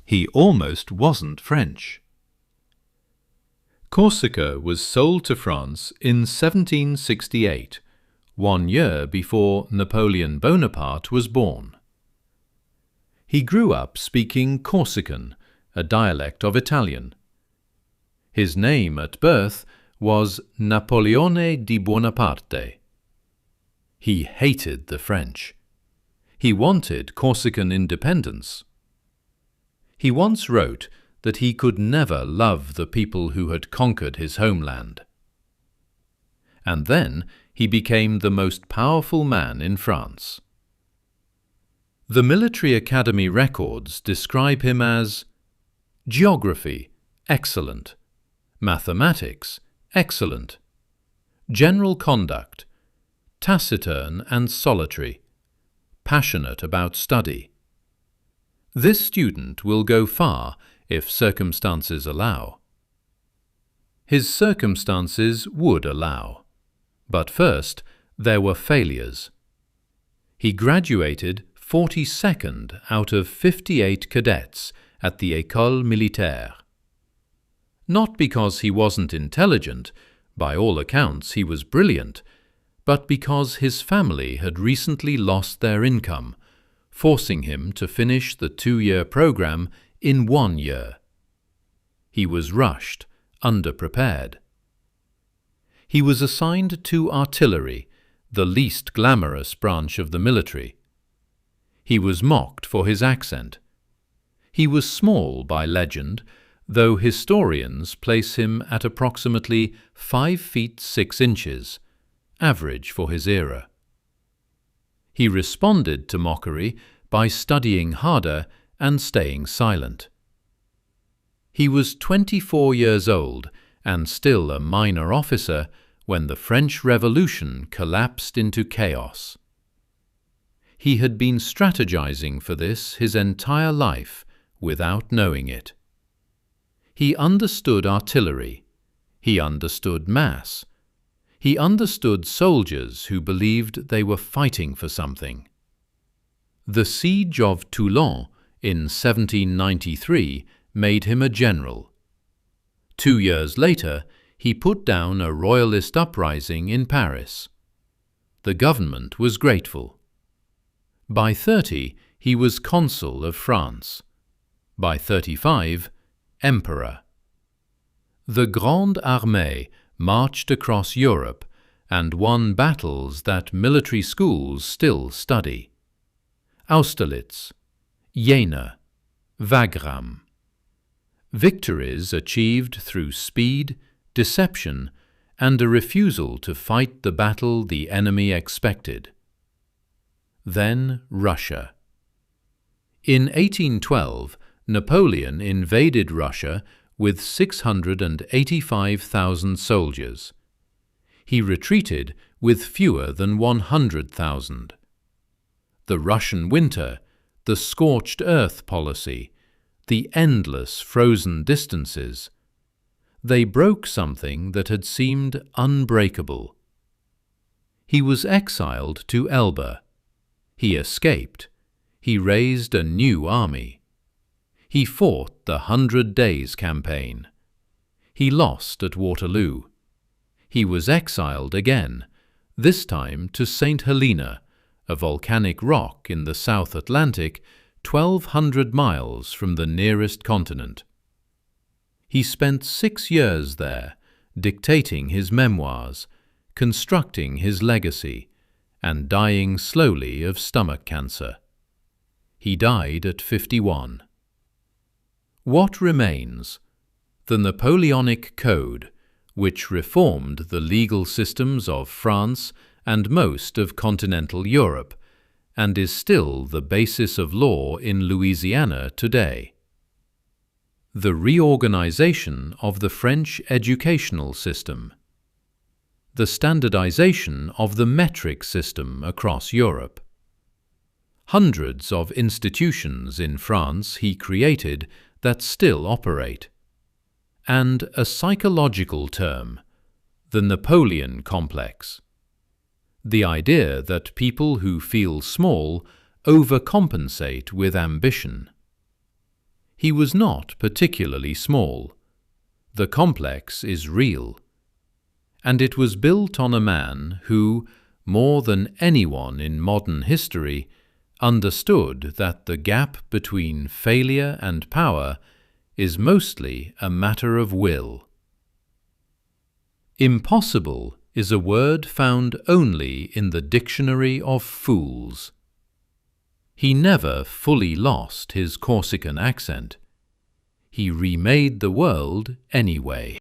He almost wasn't French. Corsica was sold to France in 1768, 1 year before Napoleon Bonaparte was born. He grew up speaking Corsican, a dialect of Italian. His name at birth was Napoleone Bonaparte. He hated the French. He wanted Corsican independence. He once wrote that he could never love the people who had conquered his homeland. And then he became the most powerful man in France. The military academy records describe him as geography, excellent; mathematics, excellent; general conduct, taciturn and solitary; passionate about study. This student will go far if circumstances allow. His circumstances would allow. But first, there were failures. He graduated 42nd out of 58 cadets at the École Militaire. Not because he wasn't intelligent, by all accounts he was brilliant, but because his family had recently lost their income, forcing him to finish the 2-year program in 1 year. He was rushed, underprepared. He was assigned to artillery, the least glamorous branch of the military. He was mocked for his accent. He was small by legend, though historians place him at approximately 5 feet 6 inches, average for his era. He responded to mockery by studying harder and staying silent. He was 24 years old and still a minor officer when the French Revolution collapsed into chaos. He had been strategizing for this his entire life without knowing it. He understood artillery. He understood mass. He understood soldiers who believed they were fighting for something. The siege of Toulon in 1793 made him a general. 2 years later, he put down a royalist uprising in Paris. The government was grateful. By 30, he was consul of France. By 35, emperor. The Grande Armée marched across Europe and won battles that military schools still study. Austerlitz, Jena, Wagram. Victories achieved through speed, deception, and a refusal to fight the battle the enemy expected. Then Russia. In 1812, Napoleon invaded Russia with 685,000 soldiers. He retreated with fewer than 100,000. The Russian winter, the scorched earth policy, the endless frozen distances, they broke something that had seemed unbreakable. He was exiled to Elba. He escaped. He raised a new army. He fought the 100 Days campaign. He lost at Waterloo. He was exiled again, this time to St. Helena, a volcanic rock in the South Atlantic, 1,200 miles from the nearest continent. He spent 6 years there, dictating his memoirs, constructing his legacy, and dying slowly of stomach cancer. He died at 51. What remains? The Napoleonic Code, which reformed the legal systems of France and most of continental Europe, and is still the basis of law in Louisiana today. The reorganization of the French educational system. The standardization of the metric system across Europe. Hundreds of institutions in France he created that still operate. And a psychological term, the Napoleon complex. The idea that people who feel small overcompensate with ambition. He was not particularly small. The complex is real. And it was built on a man who, more than anyone in modern history, understood that the gap between failure and power is mostly a matter of will. Impossible is a word found only in the dictionary of fools. He never fully lost his Corsican accent. He remade the world anyway.